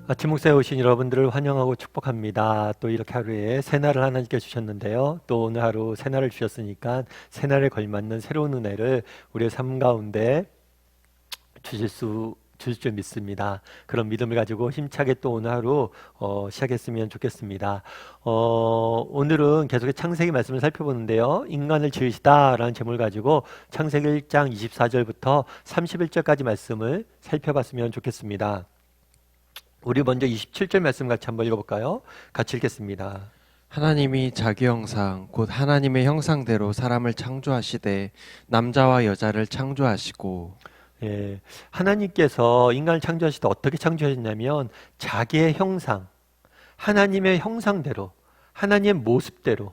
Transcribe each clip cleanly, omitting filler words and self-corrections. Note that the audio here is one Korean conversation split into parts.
아침 목사에 오신 여러분들을 환영하고 축복합니다. 또 이렇게 하루에 새날을 하나님께 주셨는데요. 또 오늘 하루 새날을 주셨으니까 새날에 걸맞는 새로운 은혜를 우리의 삶 가운데 주실 줄 믿습니다. 그런 믿음을 가지고 힘차게 또 오늘 하루 시작했으면 좋겠습니다. 오늘은 계속해 창세기 말씀을 살펴보는데요. 인간을 지으시다라는 제목을 가지고 창세기 1장 24절부터 31절까지 말씀을 살펴봤으면 좋겠습니다. 우리 먼저 27절 말씀 같이 한번 읽어볼까요? 같이 읽겠습니다. 하나님이 자기 형상 곧 하나님의 형상대로 사람을 창조하시되 남자와 여자를 창조하시고. 예, 하나님께서 인간을 창조하실 때 어떻게 창조하셨냐면 자기의 형상, 하나님의 형상대로, 하나님의 모습대로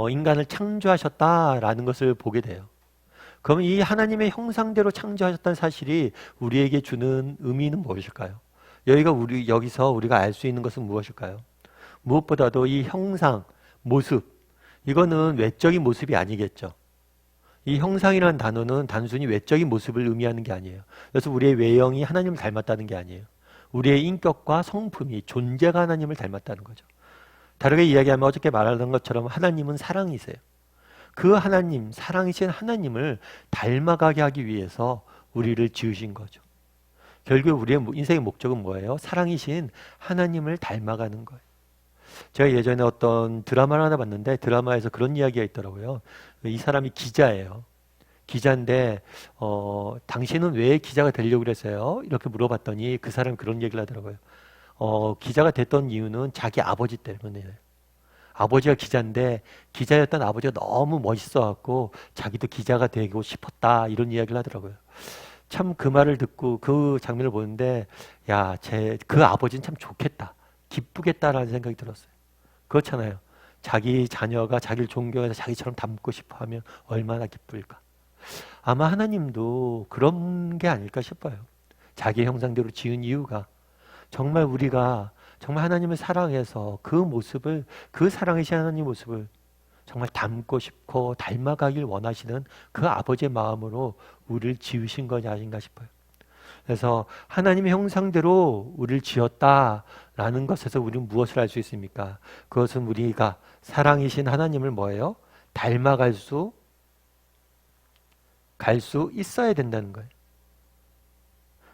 인간을 창조하셨다라는 것을 보게 돼요. 그럼 이 하나님의 형상대로 창조하셨다는 사실이 우리에게 주는 의미는 무엇일까요? 여기서 우리가 알 수 있는 것은 무엇일까요? 무엇보다도 이 형상, 모습, 이거는 외적인 모습이 아니겠죠. 이 형상이라는 단어는 단순히 외적인 모습을 의미하는 게 아니에요. 그래서 우리의 외형이 하나님을 닮았다는 게 아니에요. 우리의 인격과 성품이, 존재가 하나님을 닮았다는 거죠. 다르게 이야기하면 어저께 말하던 것처럼 하나님은 사랑이세요. 그 하나님, 사랑이신 하나님을 닮아가게 하기 위해서 우리를 지으신 거죠. 결국 우리의 인생의 목적은 뭐예요? 사랑이신 하나님을 닮아가는 거예요. 제가 예전에 어떤 드라마를 하나 봤는데 드라마에서 그런 이야기가 있더라고요. 이 사람이 기자예요. 기자인데 당신은 왜 기자가 되려고 그랬어요? 이렇게 물어봤더니 그 사람이 그런 얘기를 하더라고요. 기자가 됐던 이유는 자기 아버지 때문이에요. 아버지가 기자인데 기자였던 아버지가 너무 멋있어갖고 자기도 기자가 되고 싶었다 이런 이야기를 하더라고요. 참 그 말을 듣고 그 장면을 보는데 그 아버지는 참 좋겠다. 기쁘겠다라는 생각이 들었어요. 그렇잖아요. 자기 자녀가 자기를 존경해서 자기처럼 닮고 싶어 하면 얼마나 기쁠까. 아마 하나님도 그런 게 아닐까 싶어요. 자기의 형상대로 지은 이유가 정말 우리가 정말 하나님을 사랑해서 그 모습을, 그 사랑이신 하나님 모습을 정말 닮고 싶고 닮아가길 원하시는 그 아버지의 마음으로 우리를 지으신 것이 아닌가 싶어요. 그래서 하나님의 형상대로 우리를 지었다라는 것에서 우리는 무엇을 알 수 있습니까? 그것은 우리가 사랑이신 하나님을 뭐예요? 닮아갈 갈 수 있어야 된다는 거예요.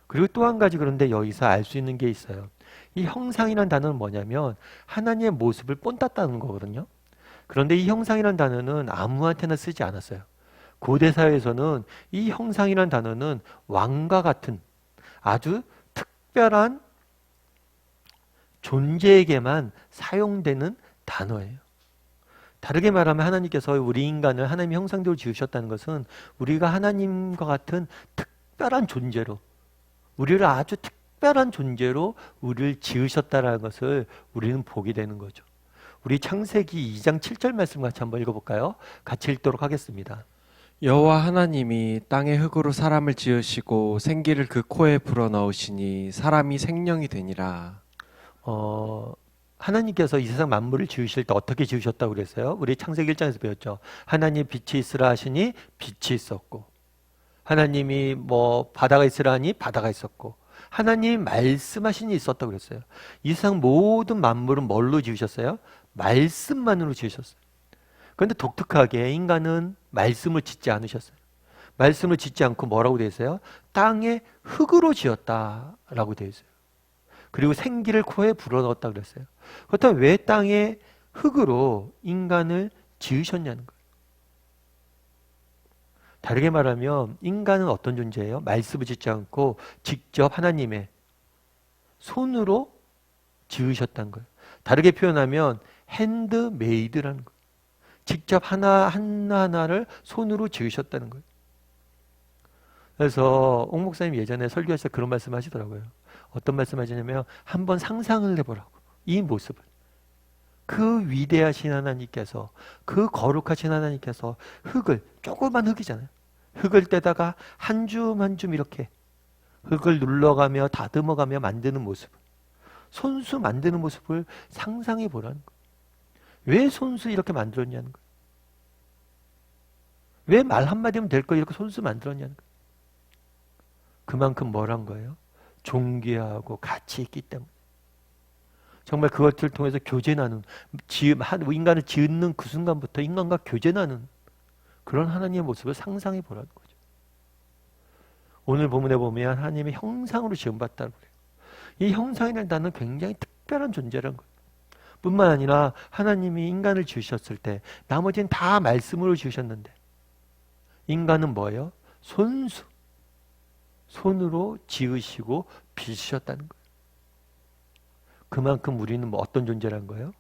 그리고 또 한 가지 그런데 여기서 알 수 있는 게 있어요. 이 형상이라는 단어는 뭐냐면 하나님의 모습을 본땄다는 거거든요. 그런데 이 형상이라는 단어는 아무한테나 쓰지 않았어요. 고대 사회에서는 이 형상이라는 단어는 왕과 같은 아주 특별한 존재에게만 사용되는 단어예요. 다르게 말하면 하나님께서 우리 인간을 하나님의 형상대로 지으셨다는 것은 우리가 하나님과 같은 특별한 존재로, 우리를 아주 특별한 존재로 우리를 지으셨다는 것을 우리는 보게 되는 거죠. 우리 창세기 2장 7절 말씀 같이 한번 읽어볼까요? 같이 읽도록 하겠습니다. 여호와 하나님이 땅의 흙으로 사람을 지으시고 생기를 그 코에 불어넣으시니 사람이 생명이 되니라. 하나님께서 이 세상 만물을 지으실 때 어떻게 지으셨다고 그랬어요? 우리 창세기 1장에서 배웠죠. 하나님 빛이 있으라 하시니 빛이 있었고, 하나님이 바다가 있으라 하니 바다가 있었고, 하나님 말씀하시니 있었다고 그랬어요. 이 세상 모든 만물은 뭘로 지으셨어요? 말씀만으로 지으셨어요. 그런데 독특하게 인간은 말씀을 짓지 않으셨어요. 말씀을 짓지 않고 뭐라고 되어 있어요? 땅에 흙으로 지었다라고 되어 있어요. 그리고 생기를 코에 불어넣었다 그랬어요. 그렇다면 왜 땅에 흙으로 인간을 지으셨냐는 거예요. 다르게 말하면 인간은 어떤 존재예요? 말씀을 짓지 않고 직접 하나님의 손으로 지으셨다는 거예요. 다르게 표현하면 핸드메이드라는 거예요. 직접 하나하나를 손으로 지으셨다는 거예요. 그래서 옥 목사님 예전에 설교하실 때 그런 말씀 하시더라고요. 어떤 말씀 하시냐면 한번 상상을 해보라고. 이 모습을. 그 위대하신 하나님께서, 그 거룩하신 하나님께서 흙을, 조그만 흙이잖아요. 흙을 떼다가 한 줌 한 줌 이렇게 흙을 눌러가며 다듬어가며 만드는 모습을, 손수 만드는 모습을 상상해 보라는 거예요. 왜 손수 이렇게 만들었냐는 거예요. 왜 말 한마디면 될 거 이렇게 손수 만들었냐는 거예요. 그만큼 뭘 한 거예요? 존귀하고 가치 있기 때문에 정말 그것을 통해서 교제나는 인간을 지은 그 순간부터 인간과 교제나는 그런 하나님의 모습을 상상해 보라는 거죠. 오늘 본문에 보면 하나님의 형상으로 지음받다고 그래요. 이 형상이라는 단어는 굉장히 특별한 존재라는 거예요. 뿐만 아니라 하나님이 인간을 지으셨을 때 나머지는 다 말씀으로 지으셨는데 인간은 뭐예요? 손으로 지으시고 빚으셨다는 거예요. 그만큼 우리는 뭐 어떤 존재라는 거예요?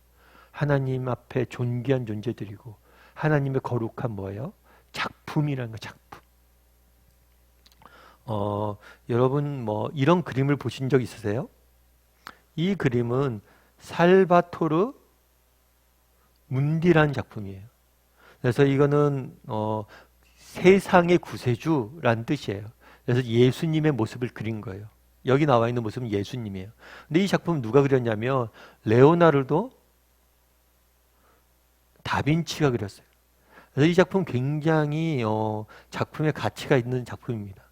하나님 앞에 존귀한 존재들이고 하나님의 거룩한 뭐예요? 작품이라는 거예요. 작품. 여러분 뭐 이런 그림을 보신 적 있으세요? 이 그림은 살바토르 문디라는 작품이에요. 그래서 이거는 세상의 구세주라는 뜻이에요. 그래서 예수님의 모습을 그린 거예요. 여기 나와 있는 모습은 예수님이에요. 근데 이 작품은 누가 그렸냐면 레오나르도 다빈치가 그렸어요. 그래서 이 작품 굉장히 작품의 가치가 있는 작품입니다.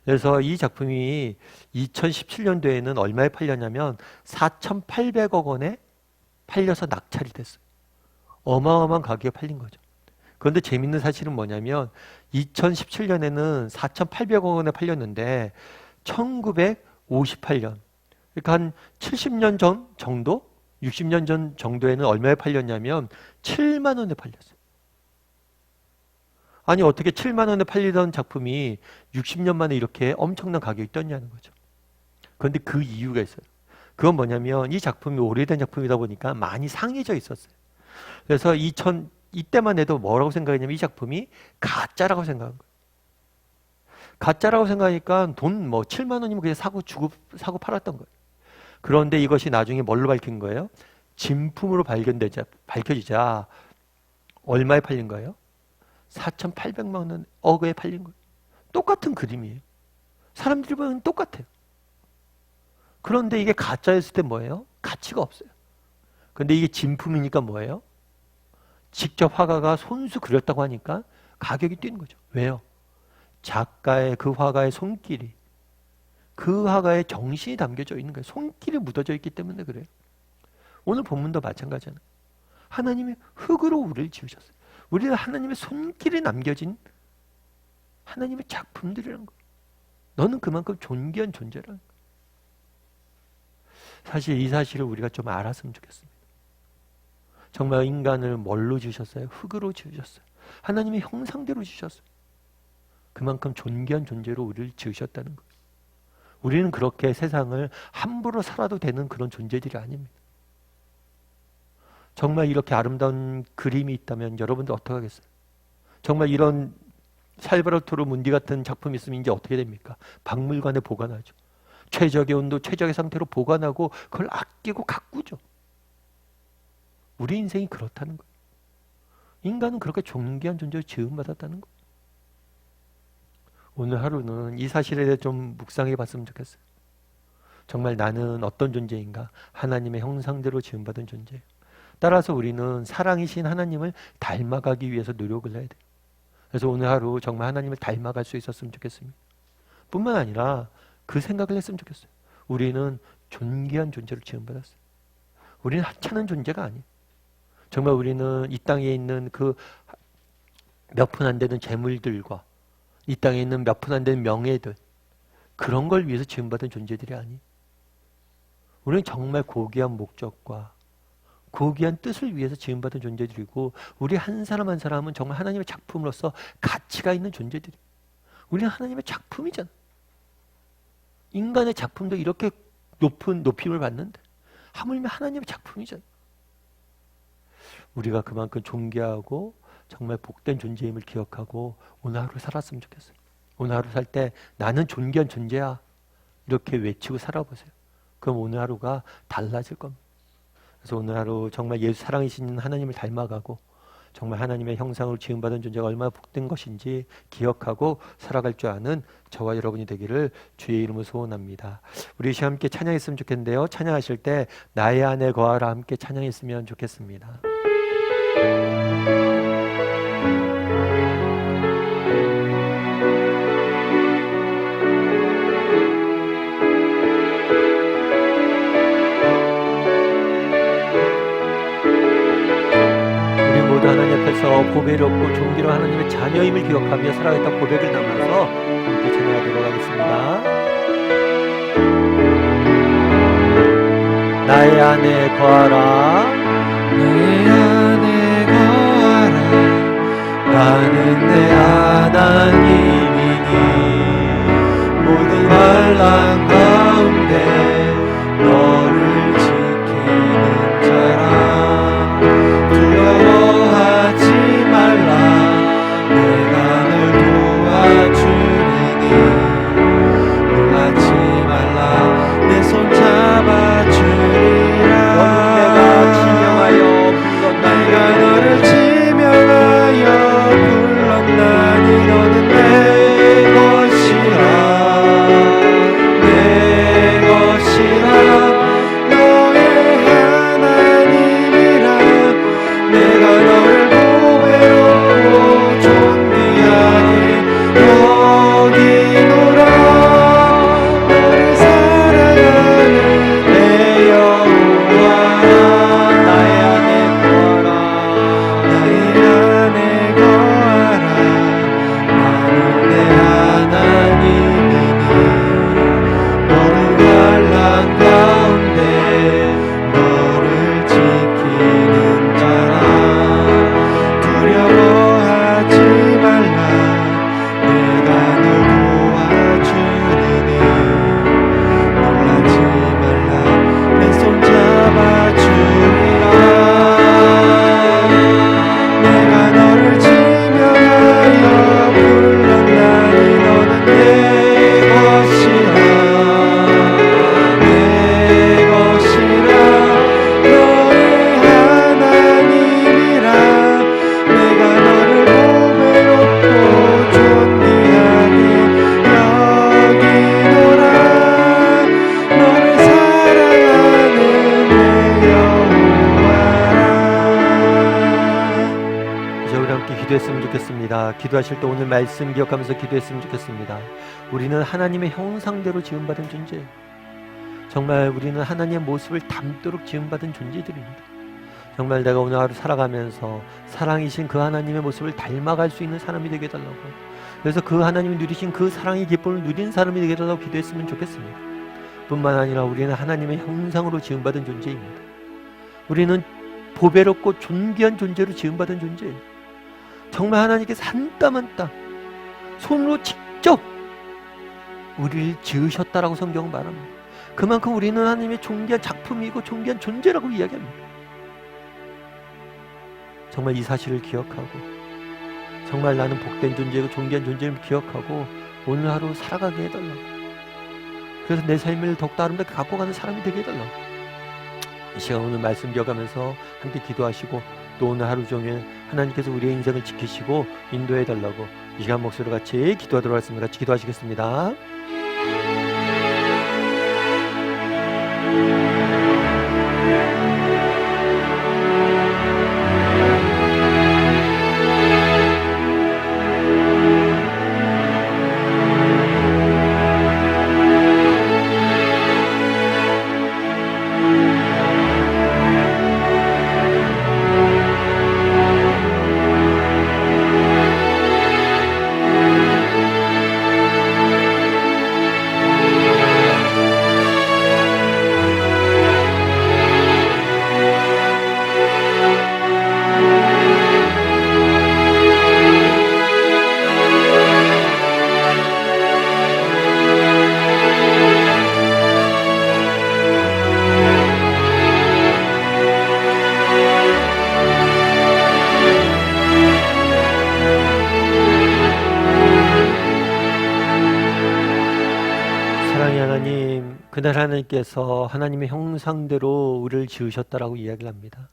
그래서 이 작품이 2017년도에는 얼마에 팔렸냐면 4,800억 원에 팔려서 낙찰이 됐어요. 어마어마한 가격에 팔린 거죠. 그런데 재밌는 사실은 뭐냐면 2017년에는 4,800억 원에 팔렸는데 1958년 그러니까 한 70년 전 정도? 60년 전 정도에는 얼마에 팔렸냐면 7만 원에 팔렸어요. 아니 어떻게 7만 원에 팔리던 작품이 60년 만에 이렇게 엄청난 가격이 떴냐는 거죠. 그런데 그 이유가 있어요. 그건 뭐냐면 이 작품이 오래된 작품이다 보니까 많이 상해져 있었어요. 그래서 이때만 해도 뭐라고 생각했냐면 이 작품이 가짜라고 생각한 거예요. 가짜라고 생각하니까 돈 뭐 7만 원이면 그냥 사고 팔았던 거예요. 그런데 이것이 나중에 뭘로 밝힌 거예요? 진품으로 밝혀지자 얼마에 팔린 거예요? 4,800만 억에 팔린 거예요. 똑같은 그림이에요. 사람들이 보면 똑같아요. 그런데 이게 가짜였을 때 뭐예요? 가치가 없어요. 그런데 이게 진품이니까 뭐예요? 직접 화가가 손수 그렸다고 하니까 가격이 뛰는 거죠. 왜요? 작가의 그 화가의 손길이 그 화가의 정신이 담겨져 있는 거예요. 손길이 묻어져 있기 때문에 그래요. 오늘 본문도 마찬가지잖아요. 하나님이 흙으로 우리를 지으셨어요. 우리는 하나님의 손길이 남겨진 하나님의 작품들이라는 거예요. 너는 그만큼 존귀한 존재라는 거예요. 사실 이 사실을 우리가 좀 알았으면 좋겠습니다. 정말 인간을 뭘로 지으셨어요? 흙으로 지으셨어요. 하나님의 형상대로 지으셨어요. 그만큼 존귀한 존재로 우리를 지으셨다는 거예요. 우리는 그렇게 세상을 함부로 살아도 되는 그런 존재들이 아닙니다. 정말 이렇게 아름다운 그림이 있다면 여러분들 어떻게 하겠어요? 정말 이런 살바토르 문디 같은 작품이 있으면 이제 어떻게 됩니까? 박물관에 보관하죠. 최적의 온도, 최적의 상태로 보관하고 그걸 아끼고 가꾸죠. 우리 인생이 그렇다는 거예요. 인간은 그렇게 존귀한 존재로 지음받았다는 거예요. 오늘 하루는 이 사실에 대해 좀 묵상해 봤으면 좋겠어요. 정말 나는 어떤 존재인가? 하나님의 형상대로 지음받은 존재예요. 따라서 우리는 사랑이신 하나님을 닮아가기 위해서 노력을 해야 돼요. 그래서 오늘 하루 정말 하나님을 닮아갈 수 있었으면 좋겠습니다. 뿐만 아니라 그 생각을 했으면 좋겠어요. 우리는 존귀한 존재로 지음받았어요. 우리는 하찮은 존재가 아니에요. 정말 우리는 이 땅에 있는 그 몇 푼 안 되는 재물들과 이 땅에 있는 몇 푼 안 되는 명예들 그런 걸 위해서 지음받은 존재들이 아니에요. 우리는 정말 고귀한 목적과 고귀한 뜻을 위해서 지음받은 존재들이고 우리 한 사람 한 사람은 정말 하나님의 작품으로서 가치가 있는 존재들이에요. 우리는 하나님의 작품이잖아. 인간의 작품도 이렇게 높은 높임을 받는데 하물며 하나님의 작품이잖아. 우리가 그만큼 존귀하고 정말 복된 존재임을 기억하고 오늘 하루 살았으면 좋겠어요. 오늘 하루 살 때 나는 존귀한 존재야 이렇게 외치고 살아보세요. 그럼 오늘 하루가 달라질 겁니다. 그래서 오늘 하루 정말 예수 사랑이신 하나님을 닮아가고 정말 하나님의 형상으로 지음받은 존재가 얼마나 복된 것인지 기억하고 살아갈 줄 아는 저와 여러분이 되기를 주의 이름으로 소원합니다. 우리 시간 함께 찬양했으면 좋겠는데요. 찬양하실 때 나의 안에 거하라 함께 찬양했으면 좋겠습니다. 보배롭고 존귀로운 하나님의 자녀임을 기억하며 살아가겠다는 고백을 담아서 함께 찬양하도록 하겠습니다. 나의 안에 거하라, 나의 안에 거하라. 나는 내 하나님이니 모든 환난 가운데 너를 지키는 자라. 두려워하지 말라, 내가 널 도와주리니. 놀라지 말라, 내 손 잡아주리라. 너는 내가 지명하여 불렀나니, 내가 너를 지명하여 불렀나니. 너는 내 것이라, 내 것이라. 너의 하나님이라. 내가 너를 보배롭고 존귀하게 여기노라. 너를 사랑하는 내 여호와라. 나의 안에 거하라, 나의 안에 거하라. 나는 내 하나님이니 모든 환난 가운데 너를 지키는 자라. 두려워하지 말라, 내가 널 도와주리니. 놀라지 말라, 내 손 잡아주리라. 내가 너를 지명하여 불렀나니. 너는 내 것이라, 내 것이라. 너의 하나님이라. 내가 너를 보배롭고 존귀하게 여기노라. 너를 사랑하는 내 여호와라. 이제 우리 함께 기도했으면 좋겠습니다. 기도하실 때 오늘 말씀 기억하면서 기도했으면 좋겠습니다. 우리는 하나님의 형상대로 지음받은 존재예요. 정말 우리는 하나님의 모습을 담도록 지음받은 존재들입니다. 정말 내가 오늘 하루 살아가면서 사랑이신 그 하나님의 모습을 닮아갈 수 있는 사람이 되게 해달라고, 그래서 그 하나님이 누리신 그 사랑의 기쁨을 누린 사람이 되게 해달라고 기도했으면 좋겠습니다. 뿐만 아니라 우리는 하나님의 형상으로 지음받은 존재입니다. 우리는 보배롭고 존귀한 존재로 지음받은 존재예요. 정말 하나님께서 한 땀 한 땀 손으로 직접 우리를 지으셨다라고 성경은 말합니다. 그만큼 우리는 하나님의 존귀한 작품이고 존귀한 존재라고 이야기합니다. 정말 이 사실을 기억하고, 정말 나는 복된 존재이고 존귀한 존재를 기억하고 오늘 하루 살아가게 해달라고, 그래서 내 삶을 더욱더 아름답게 갖고 가는 사람이 되게 해달라고. 이 시간 오늘 말씀 기억하면서 함께 기도하시고, 또 오늘 하루 종일 하나님께서 우리의 인생을 지키시고 인도해달라고 이 시간 목소리로 같이 기도하도록 하겠습니다. 같이 기도하시겠습니다. 그날 하나님께서 하나님의 형상대로 우리를 지으셨다라고 이야기를 합니다.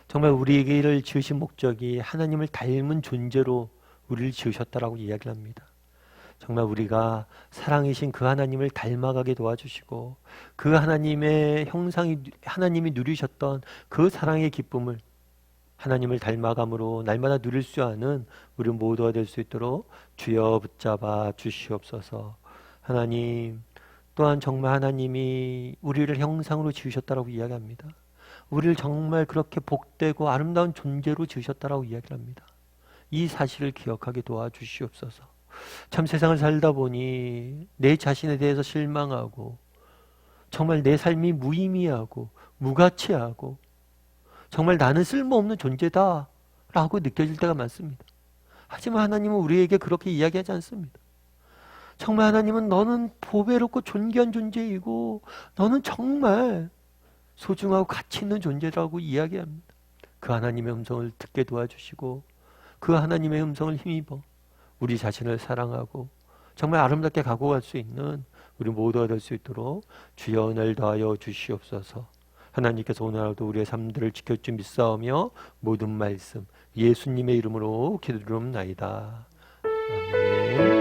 정말 우리를 지으신 목적이 하나님을 닮은 존재로 우리를 지으셨다라고 이야기를 합니다. 정말 우리가 사랑이신 그 하나님을 닮아가게 도와주시고, 그 하나님의 형상이, 하나님이 누리셨던 그 사랑의 기쁨을 하나님을 닮아감으로 날마다 누릴 수 있는 우리 모두가 될 수 있도록 주여 붙잡아 주시옵소서. 하나님, 또한 정말 하나님이 우리를 형상으로 지으셨다라고 이야기합니다. 우리를 정말 그렇게 복되고 아름다운 존재로 지으셨다라고 이야기를 합니다. 이 사실을 기억하게 도와주시옵소서. 참 세상을 살다 보니 내 자신에 대해서 실망하고 정말 내 삶이 무의미하고 무가치하고 정말 나는 쓸모없는 존재다 라고 느껴질 때가 많습니다. 하지만 하나님은 우리에게 그렇게 이야기하지 않습니다. 정말 하나님은 너는 보배롭고 존귀한 존재이고 너는 정말 소중하고 가치 있는 존재라고 이야기합니다. 그 하나님의 음성을 듣게 도와주시고 그 하나님의 음성을 힘입어 우리 자신을 사랑하고 정말 아름답게 가고 갈 수 있는 우리 모두가 될 수 있도록 주여 은혜를 더하여 주시옵소서. 하나님께서 오늘 하루도 우리의 삶들을 지켜줄 줄 믿사오며 모든 말씀 예수님의 이름으로 기도드리옵나이다. 아멘.